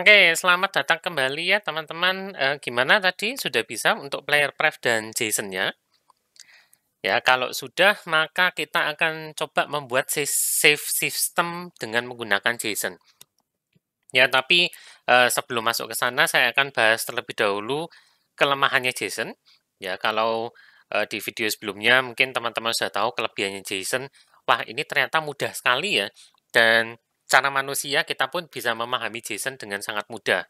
Oke, selamat datang kembali ya teman-teman. Gimana tadi sudah bisa untuk player pref dan JSON-nya? Ya, kalau sudah maka kita akan coba membuat save system dengan menggunakan JSON. Ya, tapi sebelum masuk ke sana saya akan bahas terlebih dahulu kelemahannya JSON. Ya, kalau di video sebelumnya mungkin teman-teman sudah tahu kelebihannya JSON. Wah, ini ternyata mudah sekali ya. Dan cara manusia kita pun bisa memahami JSON dengan sangat mudah.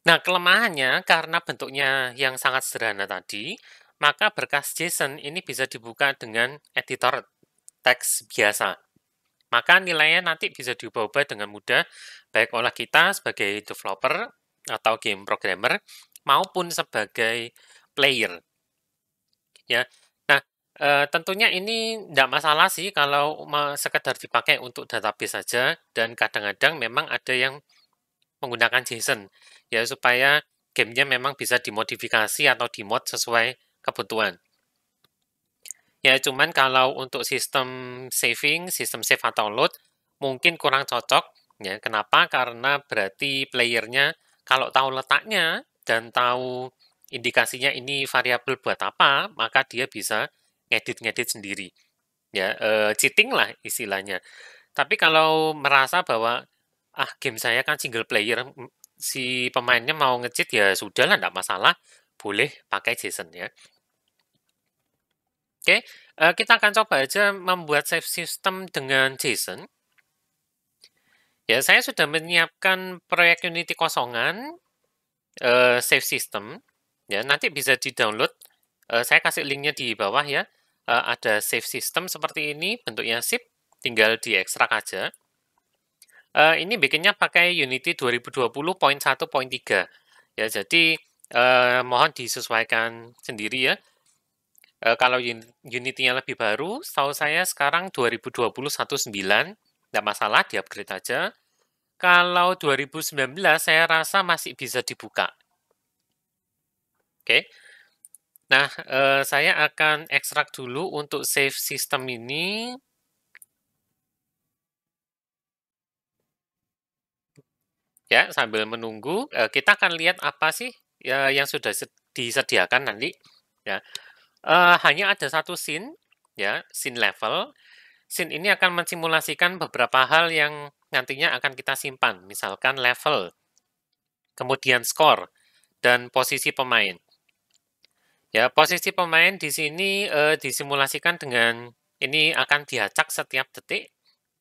Nah, kelemahannya karena bentuknya yang sangat sederhana tadi, maka berkas JSON ini bisa dibuka dengan editor teks biasa. Maka nilainya nanti bisa diubah-ubah dengan mudah, baik oleh kita sebagai developer atau game programmer, maupun sebagai player. Ya, nah tentunya ini tidak masalah sih kalau sekedar dipakai untuk database saja, dan kadang-kadang memang ada yang menggunakan JSON ya supaya gamenya memang bisa dimodifikasi atau dimod sesuai kebutuhan. Ya cuman kalau untuk sistem saving, sistem save atau load mungkin kurang cocok ya. Kenapa? Karena berarti playernya kalau tahu letaknya dan tahu indikasinya ini variabel buat apa, maka dia bisa ngedit-ngedit sendiri. Ya, cheating lah istilahnya. Tapi kalau merasa bahwa game saya kan single player, si pemainnya mau nge-cheat ya sudahlah, enggak masalah, boleh pakai JSON ya. Oke, kita akan coba aja membuat save system dengan JSON. Ya, saya sudah menyiapkan proyek Unity kosongan, save system. Ya, nanti bisa di-download. Saya kasih linknya di bawah ya. Ada save system seperti ini, bentuknya zip, tinggal diekstrak aja. Ini bikinnya pakai Unity 2020.1.3 ya, jadi mohon disesuaikan sendiri ya. Kalau Unity-nya lebih baru, setahu saya sekarang 2021.9, nggak masalah, di-upgrade aja. Kalau 2019, saya rasa masih bisa dibuka. Oke. Nah, saya akan ekstrak dulu untuk save system ini. Ya, sambil menunggu, kita akan lihat apa sih ya yang sudah disediakan nanti. Ya, hanya ada satu scene, ya, scene level. Scene ini akan mensimulasikan beberapa hal yang nantinya akan kita simpan, misalkan level, kemudian skor, dan posisi pemain. Ya, posisi pemain di sini disimulasikan dengan ini akan diacak setiap detik,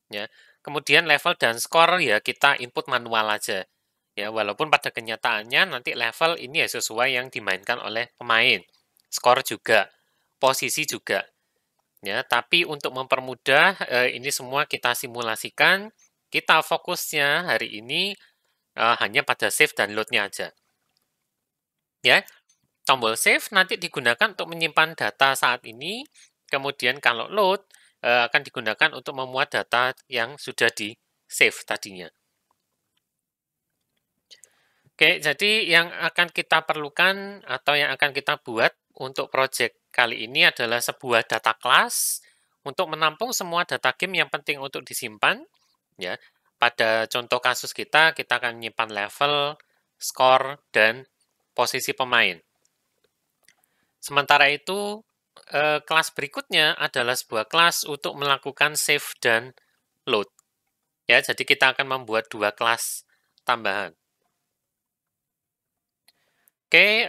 ya. Kemudian level dan skor ya kita input manual aja. Ya, walaupun pada kenyataannya nanti level ini ya sesuai yang dimainkan oleh pemain. Skor juga, posisi juga. Ya, tapi untuk mempermudah ini semua kita simulasikan, kita fokusnya hari ini hanya pada save dan load-nya aja. Ya, tombol save nanti digunakan untuk menyimpan data saat ini, kemudian kalau load akan digunakan untuk memuat data yang sudah di save tadinya. Oke, jadi yang akan kita perlukan atau yang akan kita buat untuk project kali ini adalah sebuah data class untuk menampung semua data game yang penting untuk disimpan. Ya, pada contoh kasus kita akan menyimpan level, skor, dan posisi pemain. Sementara itu, kelas berikutnya adalah sebuah kelas untuk melakukan save dan load. Ya, jadi kita akan membuat dua kelas tambahan. Oke,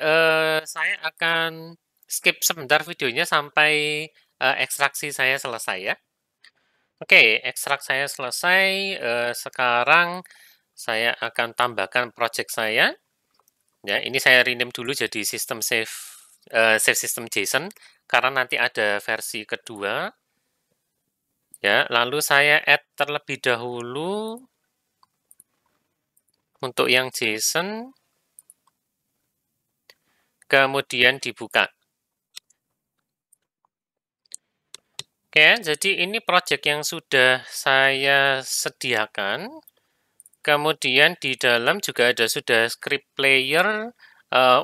saya akan skip sebentar videonya sampai ekstraksi saya selesai ya. Oke, ekstrak saya selesai. Sekarang saya akan tambahkan project saya. Ya, ini saya rename dulu jadi sistem save system JSON karena nanti ada versi kedua. Ya, lalu saya add terlebih dahulu untuk yang JSON, kemudian dibuka. Oke, jadi ini project yang sudah saya sediakan. Kemudian di dalam juga ada sudah script player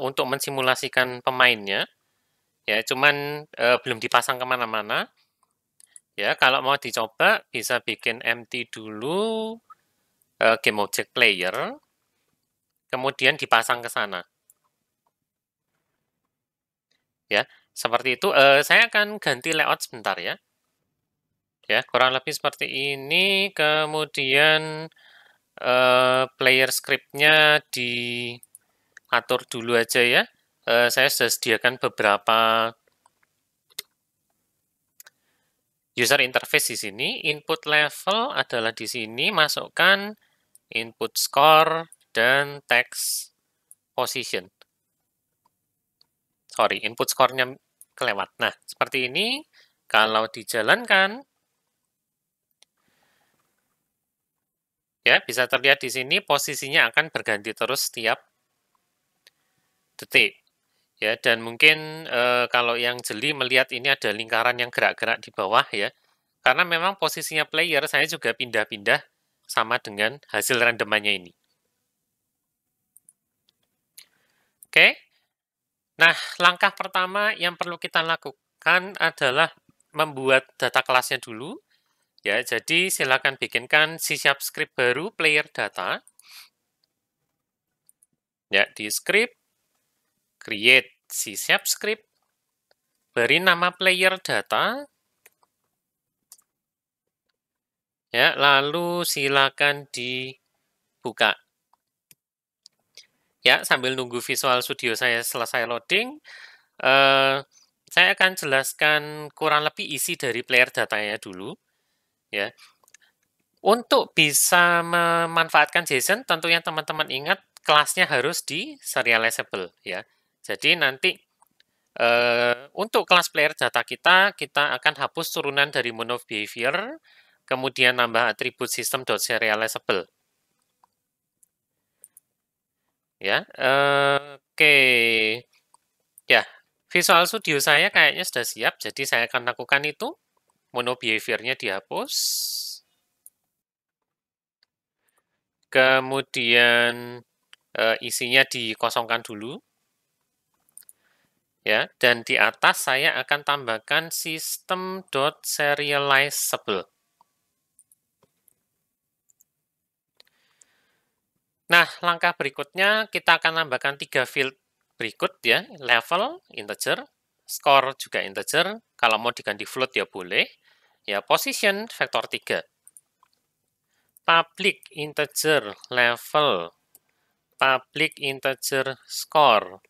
untuk mensimulasikan pemainnya. Ya, cuman belum dipasang kemana-mana. Ya, kalau mau dicoba bisa bikin empty dulu. game object player, kemudian dipasang ke sana. Ya, seperti itu. Saya akan ganti layout sebentar ya. Ya, kurang lebih seperti ini. Kemudian player script-nya diatur dulu aja ya. Saya sudah sediakan beberapa user interface di sini. Input level adalah di sini. Masukkan input score dan text position. Sorry, input score-nya kelewat. Nah, seperti ini. Kalau dijalankan, ya bisa terlihat di sini posisinya akan berganti terus setiap detik. Ya, dan mungkin kalau yang jeli melihat ini ada lingkaran yang gerak-gerak di bawah ya. Karena memang posisinya player saya juga pindah-pindah sama dengan hasil randomannya ini. Oke. Nah, langkah pertama yang perlu kita lakukan adalah membuat data kelasnya dulu. Ya, jadi silakan bikinkan C# script baru player data. Ya, di script create C# script, beri nama player data. Ya, lalu silakan dibuka. Ya, sambil nunggu Visual Studio saya selesai loading, saya akan jelaskan kurang lebih isi dari player datanya dulu. Ya, untuk bisa memanfaatkan JSON, tentunya teman-teman ingat kelasnya harus di serializable. Ya, jadi nanti untuk kelas player data kita akan hapus turunan dari mono behavior, kemudian nambah atribut system.serializable. Ya, oke. Ya, Visual Studio saya kayaknya sudah siap, jadi saya akan lakukan itu. Mono behavior-nya dihapus. Kemudian isinya dikosongkan dulu. Ya, dan di atas saya akan tambahkan system.serializable. Nah, langkah berikutnya kita akan tambahkan 3 field berikut ya, level, integer, score juga integer, kalau mau diganti float ya boleh, ya position vektor 3. Public integer level, public integer score,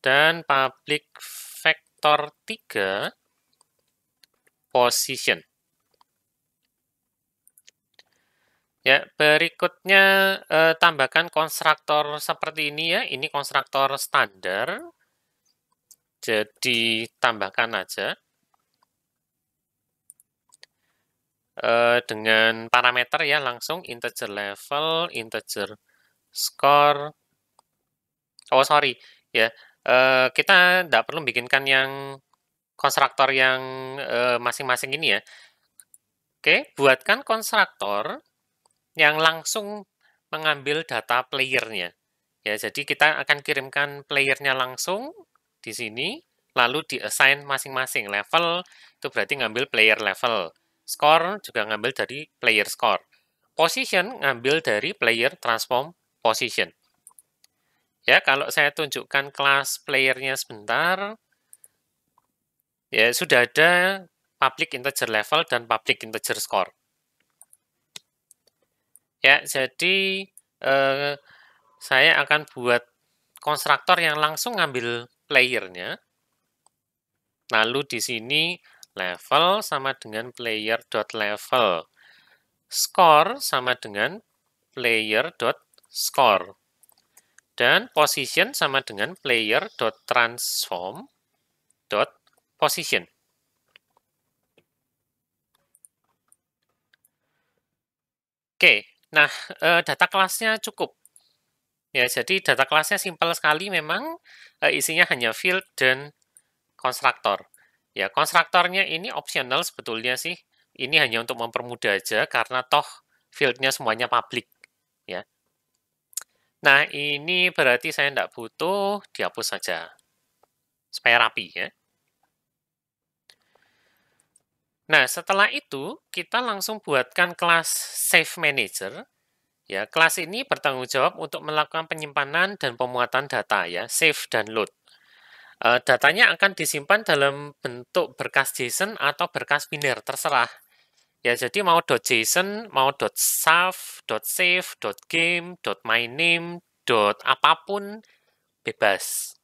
dan public vektor 3 position. Ya, berikutnya tambahkan konstruktor seperti ini ya. Ini konstruktor standar. Jadi tambahkan aja dengan parameter ya langsung integer level, integer score. Oh sorry ya, kita tidak perlu bikinkan yang konstruktor yang masing-masing ini ya. Oke, buatkan konstruktor yang langsung mengambil data playernya. Ya, jadi kita akan kirimkan playernya langsung di sini, lalu di-assign masing-masing level, itu berarti ngambil player level. Score juga ngambil dari player score. Position ngambil dari player transform position. Ya, kalau saya tunjukkan kelas playernya sebentar, ya sudah ada public integer level dan public integer score. Ya, jadi saya akan buat konstruktor yang langsung ngambil playernya. Lalu di sini level sama dengan player.level. Score sama dengan player.score. Dan position sama dengan player.transform.position. Oke, nah data kelasnya cukup. Ya, jadi data kelasnya simpel sekali memang, isinya hanya field dan konstruktor. Ya, konstruktornya ini optional sebetulnya sih. Ini hanya untuk mempermudah aja karena toh field-nya semuanya public. Ya. Nah, ini berarti saya tidak butuh, dihapus saja. Supaya rapi ya. Nah, setelah itu kita langsung buatkan kelas Save Manager. Ya, kelas ini bertanggung jawab untuk melakukan penyimpanan dan pemuatan data ya, save dan load. Datanya akan disimpan dalam bentuk berkas JSON atau berkas biner, terserah. Ya, jadi mau .json, mau .sav, .save, .game, .myname, apapun, bebas.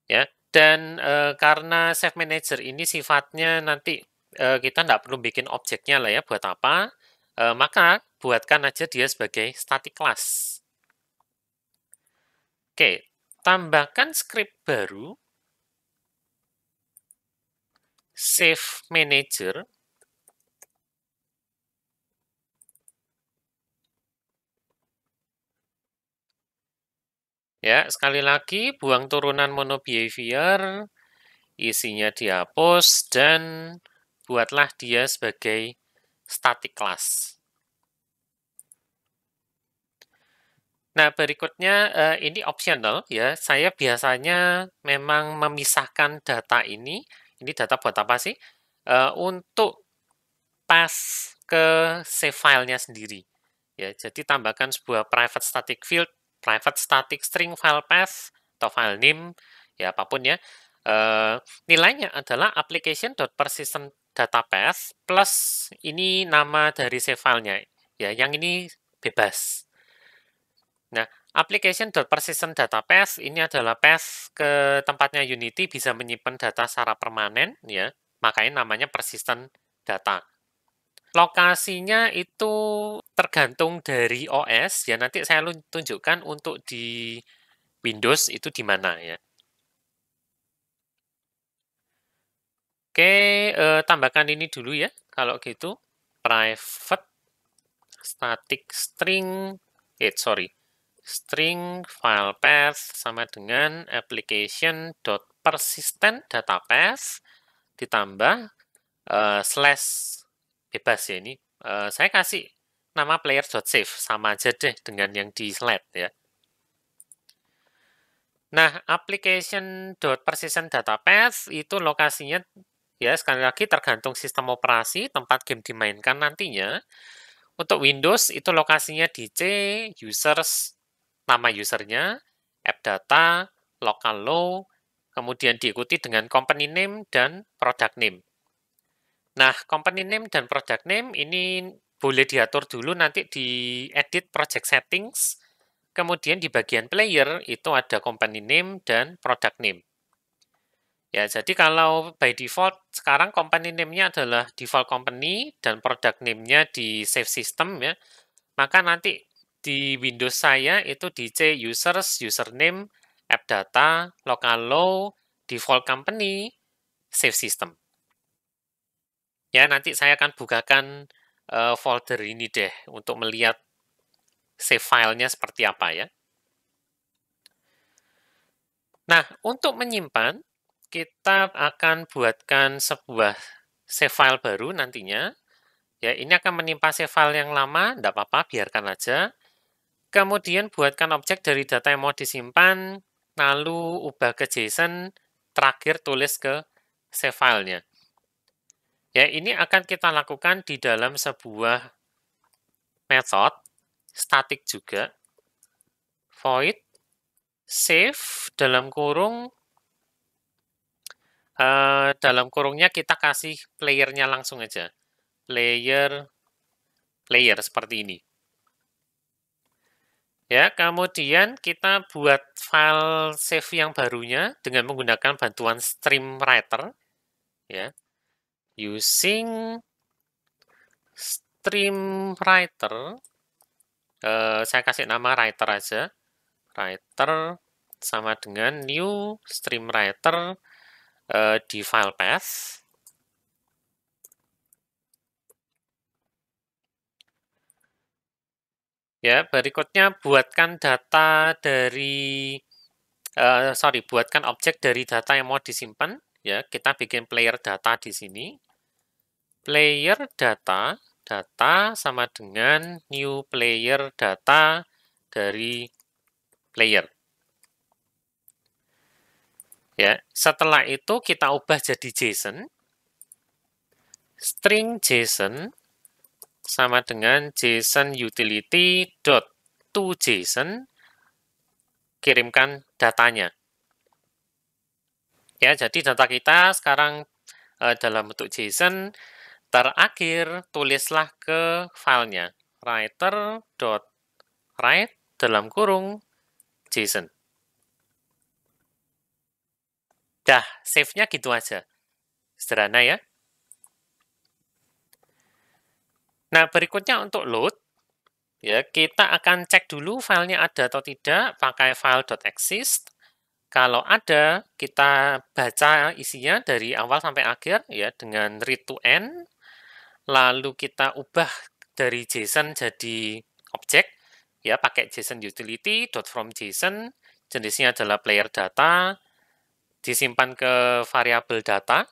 Ya, dan karena Save Manager ini sifatnya nanti kita nggak perlu bikin objeknya lah ya, buat apa, maka buatkan aja dia sebagai static class. Oke, tambahkan script baru, Save Manager. Ya, sekali lagi buang turunan mono behavior, isinya dihapus, dan buatlah dia sebagai static class. Nah, berikutnya ini optional ya. Saya biasanya memang memisahkan data ini data buat apa sih? Untuk pass ke save filenya sendiri. Ya, jadi tambahkan sebuah private static field, private static string file path atau file name, ya apapun ya. Nilainya adalah application.persistent data path plus ini nama dari save filenya. Ya, yang ini bebas. Nah, application.persistent data path ini adalah path ke tempatnya Unity bisa menyimpan data secara permanen, ya. Makanya namanya persistent data. Lokasinya itu tergantung dari OS, ya nanti saya tunjukkan untuk di Windows itu di mana ya. Oke, tambahkan ini dulu ya, kalau gitu. Private static string, string file path sama dengan application.persistent data path ditambah slash bebas ya ini. Saya kasih nama player.save sama aja deh dengan yang di slide ya. Nah, application.persistent data path itu lokasinya ya sekali lagi tergantung sistem operasi tempat game dimainkan nantinya. Untuk Windows itu lokasinya di C, users, nama usernya, app data, local low, kemudian diikuti dengan company name dan product name. Nah, company name dan product name ini boleh diatur dulu nanti di edit project settings. Kemudian di bagian player itu ada company name dan product name. Ya, jadi kalau by default sekarang company name-nya adalah default company dan product name-nya di save system ya. Maka nanti di Windows saya itu di C users, username, app data, local low, default company, save system. Ya, nanti saya akan bukakan folder ini deh untuk melihat save filenya seperti apa ya. Nah, untuk menyimpan, kita akan buatkan sebuah save file baru nantinya. Ya, ini akan menimpa save file yang lama, tidak apa-apa, biarkan aja. Kemudian buatkan objek dari data yang mau disimpan, lalu ubah ke JSON, terakhir tulis ke save filenya. Ya, ini akan kita lakukan di dalam sebuah method, static juga, void, save, dalam kurungnya kita kasih playernya langsung aja. Player seperti ini. Ya, kemudian kita buat file save yang barunya dengan menggunakan bantuan stream writer. Ya, using stream writer, saya kasih nama writer aja. Writer sama dengan new stream writer di file path. Ya, berikutnya buatkan data dari buatkan objek dari data yang mau disimpan. Ya, kita bikin player data di sini. Player data sama dengan new player data dari player. Ya, setelah itu kita ubah jadi JSON. String JSON sama dengan JSON utility dot to JSON, kirimkan datanya. Ya, jadi data kita sekarang dalam bentuk JSON, terakhir tulislah ke filenya writer.write dalam kurung JSON. Dah, save-nya gitu aja. Sederhana ya. Nah, berikutnya untuk load, ya kita akan cek dulu filenya ada atau tidak pakai file.exist. Kalau ada, kita baca isinya dari awal sampai akhir ya dengan read to end. Lalu kita ubah dari JSON jadi objek ya pakai JSON utility .from JSON, jenisnya adalah player data, disimpan ke variabel data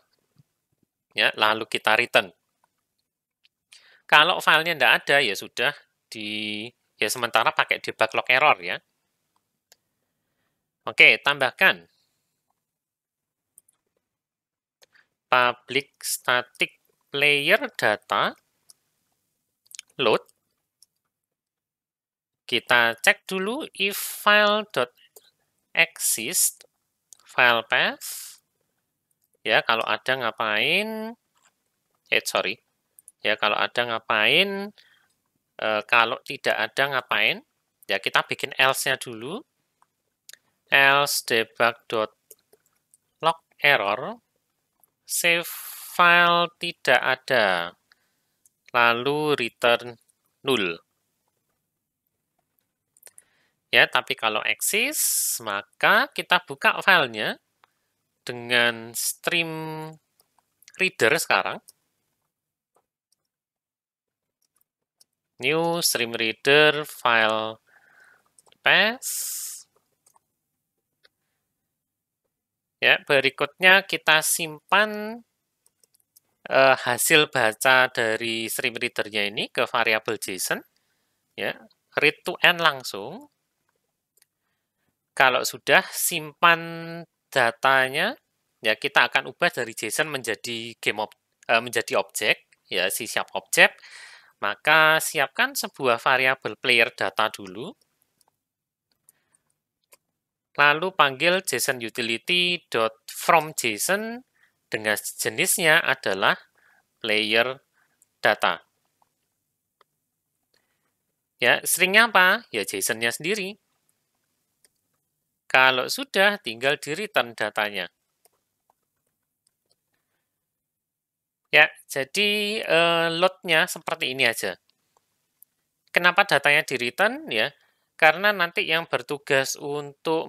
ya, lalu kita return. Kalau filenya tidak ada ya sudah ya sementara pakai debug log error ya. Oke, tambahkan public static player data load. Kita cek dulu if file.exist file path. Ya, kalau ada ngapain? Ya, kalau ada ngapain? Kalau tidak ada ngapain? Ya, kita bikin else-nya dulu. Else debug.log error. Save file tidak ada. Lalu return null. Ya, tapi kalau exist, maka kita buka filenya dengan stream reader sekarang. New stream reader file path. Ya, berikutnya kita simpan hasil baca dari stream reader-nya ini ke variabel JSON. Ya, read to end langsung. Kalau sudah simpan datanya, ya kita akan ubah dari JSON menjadi menjadi objek, ya siap objek. Maka siapkan sebuah variabel player data dulu. Lalu panggil JSON utility.from JSON dengan jenisnya adalah player data. Ya, stringnya apa? Ya JSON-nya sendiri. Kalau sudah, tinggal di-return datanya. Ya, jadi load-nya seperti ini aja. Kenapa datanya di-return? Ya, karena nanti yang bertugas untuk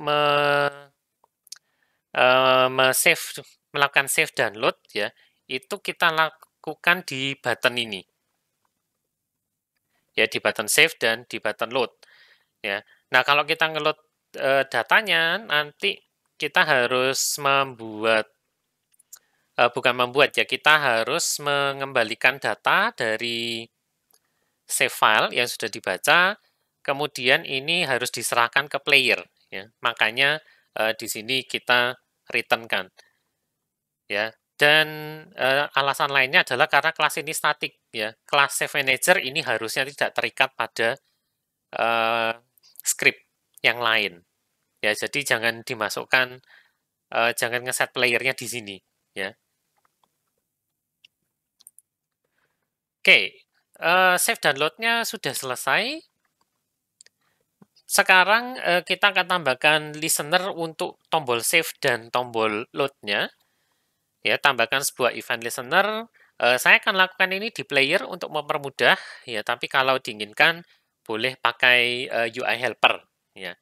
melakukan save dan load ya, itu kita lakukan di button ini. Ya, di button save dan di button load. Ya. Nah, kalau kita ngeload datanya, nanti kita harus ya, kita harus mengembalikan data dari save file yang sudah dibaca, kemudian ini harus diserahkan ke player. Ya. Makanya di sini kita return-kan. Ya. Dan alasan lainnya adalah karena kelas ini statik. Ya. Kelas save manager ini harusnya tidak terikat pada script yang lain. Ya, jadi jangan dimasukkan, jangan ngeset playernya di sini. Ya. Oke, save dan load-nya sudah selesai. Sekarang kita akan tambahkan listener untuk tombol save dan tombol load-nya. Ya, tambahkan sebuah event listener. Saya akan lakukan ini di player untuk mempermudah. Ya, tapi kalau diinginkan boleh pakai UI helper. Ya.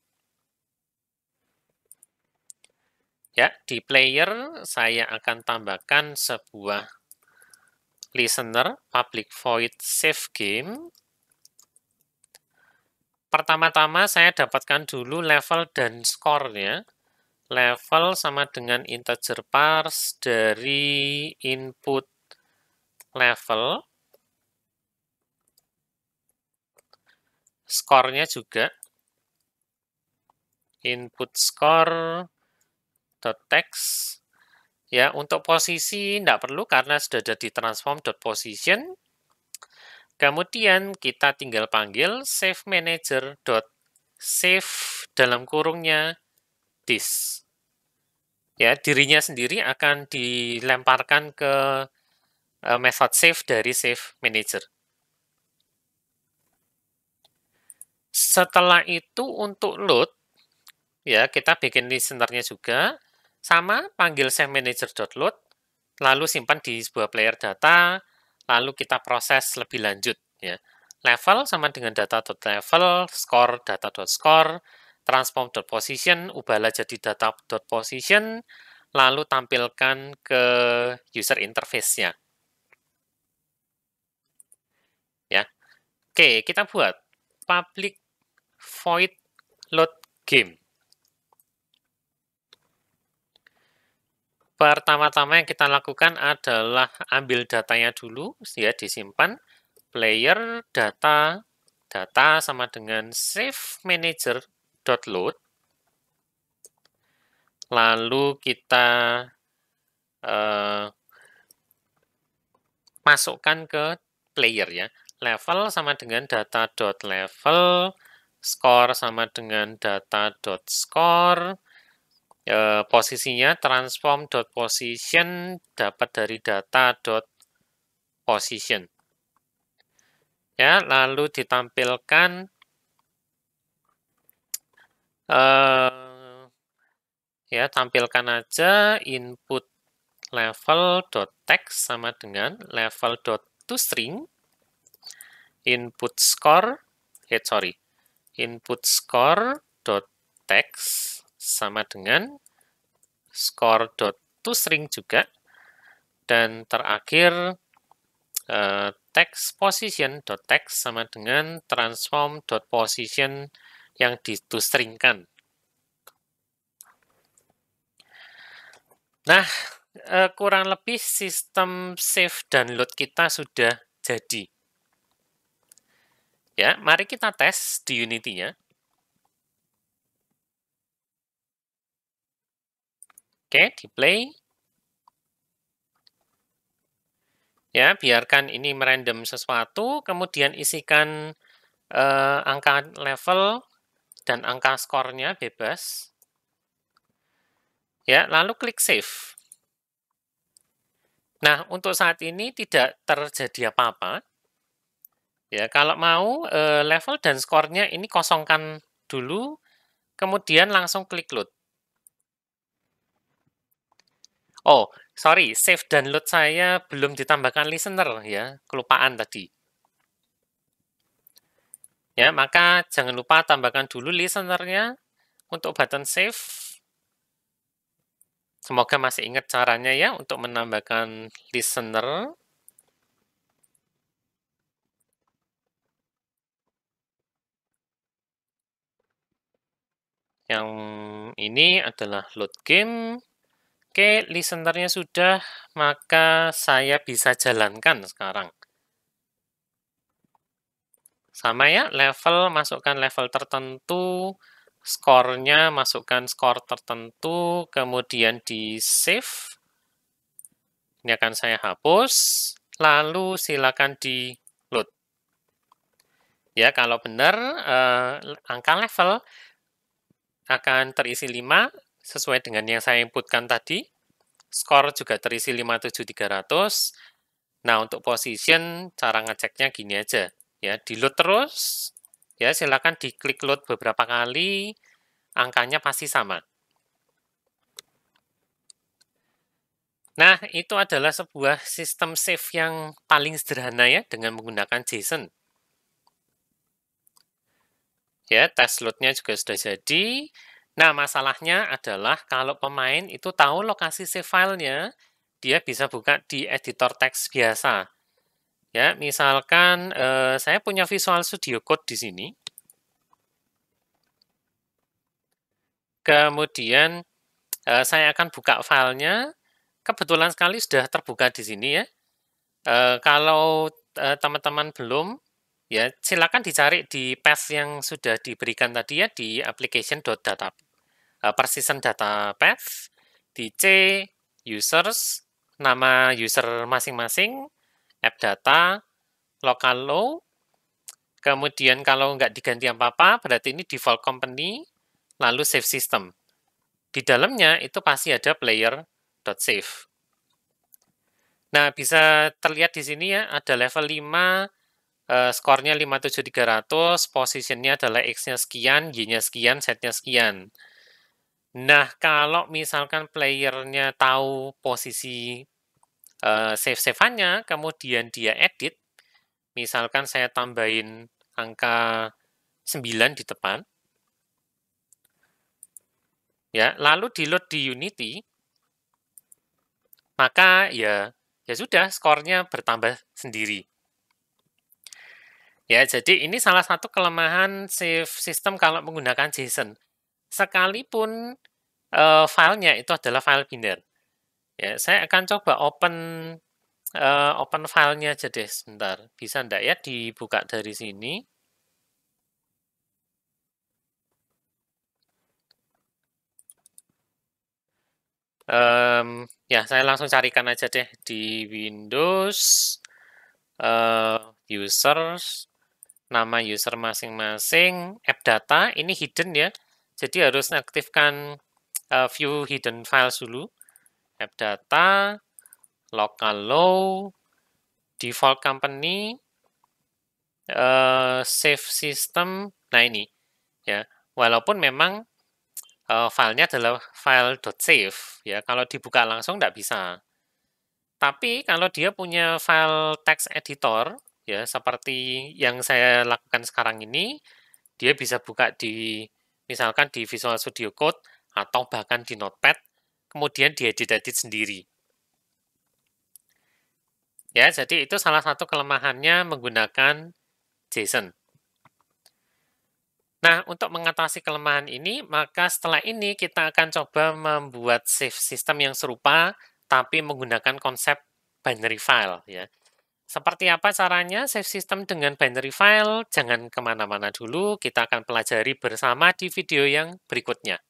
Ya, di player saya akan tambahkan sebuah listener public void save game. Pertama-tama saya dapatkan dulu level dan skornya. Level sama dengan integer parse dari input level. Skornya juga input score .text. Ya, untuk posisi tidak perlu karena sudah ada di transform.position. Kemudian kita tinggal panggil save manager dot save dalam kurungnya this. Ya, dirinya sendiri akan dilemparkan ke method save dari save manager. Setelah itu untuk load, ya kita bikin listenernya juga, sama panggil save manager.load, lalu simpan di sebuah player data, lalu kita proses lebih lanjut. Ya. Level sama dengan data.level, score data.score, transform.position, ubahlah jadi data.position, lalu tampilkan ke user interface-nya. Ya. Oke, kita buat public void load game. Pertama-tama yang kita lakukan adalah ambil datanya dulu, ya disimpan. Player data sama dengan save manager.load. Lalu kita masukkan ke player ya. Level sama dengan data.level, score sama dengan data.score. Posisinya transform.position dapat dari data.position. Ya, lalu ditampilkan ya tampilkan aja input level.text sama dengan level.toString, input score.text sama dengan score.toString juga, dan terakhir text position.text sama dengan transform.position yang ditostringkan. Nah, kurang lebih sistem save dan load kita sudah jadi. Ya, mari kita tes di Unity-nya. Oke, di play. Ya, biarkan ini merandom sesuatu, kemudian isikan angka level dan angka skornya bebas. Ya, lalu klik save. Nah, untuk saat ini tidak terjadi apa-apa. Ya, kalau mau level dan skornya ini kosongkan dulu, kemudian langsung klik load. Oh, sorry, save dan load saya belum ditambahkan listener ya, kelupaan tadi. Ya, maka jangan lupa tambahkan dulu listenernya untuk button save. Semoga masih ingat caranya ya untuk menambahkan listener. Yang ini adalah load game. Oke, listenernya sudah, maka saya bisa jalankan sekarang. Sama ya, level, masukkan level tertentu, skornya masukkan skor tertentu, kemudian di save. Ini akan saya hapus, lalu silakan di load. Ya, kalau benar, angka level akan terisi 5, sesuai dengan yang saya inputkan tadi. Skor juga terisi 57300. Nah, untuk position, cara ngeceknya gini aja. Ya, di load terus, ya silakan diklik load beberapa kali, angkanya pasti sama. Nah, itu adalah sebuah sistem save yang paling sederhana ya, dengan menggunakan JSON. Ya, test load-nya juga sudah jadi. Nah, masalahnya adalah kalau pemain itu tahu lokasi save file-nya, dia bisa buka di editor teks biasa. Ya, misalkan saya punya Visual Studio Code di sini. Kemudian saya akan buka filenya. Kebetulan sekali sudah terbuka di sini ya. Kalau teman-teman belum, ya silakan dicari di path yang sudah diberikan tadi ya di application.data persistent data path, di C users, nama user masing-masing, app data, local low, kemudian kalau nggak diganti apa-apa, berarti ini default company, lalu save system. Di dalamnya itu pasti ada player.save. Nah, bisa terlihat di sini ya, ada level 5, skornya 57300, positionnya adalah X-nya sekian, Y-nya sekian, Z-nya sekian. Nah, kalau misalkan playernya tahu posisi save-save-annya, kemudian dia edit, misalkan saya tambahin angka 9 di depan, ya, lalu di-load di Unity, maka ya sudah, skornya bertambah sendiri. Ya, jadi ini salah satu kelemahan save system kalau menggunakan JSON. Sekalipun filenya itu adalah file binder. Ya, saya akan coba open filenya aja deh sebentar. Bisa enggak ya dibuka dari sini? Ya, saya langsung carikan aja deh di Windows, users, nama user masing-masing, app data, ini hidden ya. Jadi harus aktifkan view hidden files dulu. App data, local low, default company, save system. Nah ini ya, walaupun memang filenya adalah file.save ya, kalau dibuka langsung nggak bisa. Tapi kalau dia punya file text editor ya, seperti yang saya lakukan sekarang ini, dia bisa buka di misalkan di Visual Studio Code atau bahkan di Notepad, kemudian diedit-edit sendiri. Ya, jadi itu salah satu kelemahannya menggunakan JSON. Nah, untuk mengatasi kelemahan ini, maka setelah ini kita akan coba membuat save system yang serupa, tapi menggunakan konsep binary file. Ya. Seperti apa caranya save system dengan binary file? Jangan kemana-mana dulu, kita akan pelajari bersama di video yang berikutnya.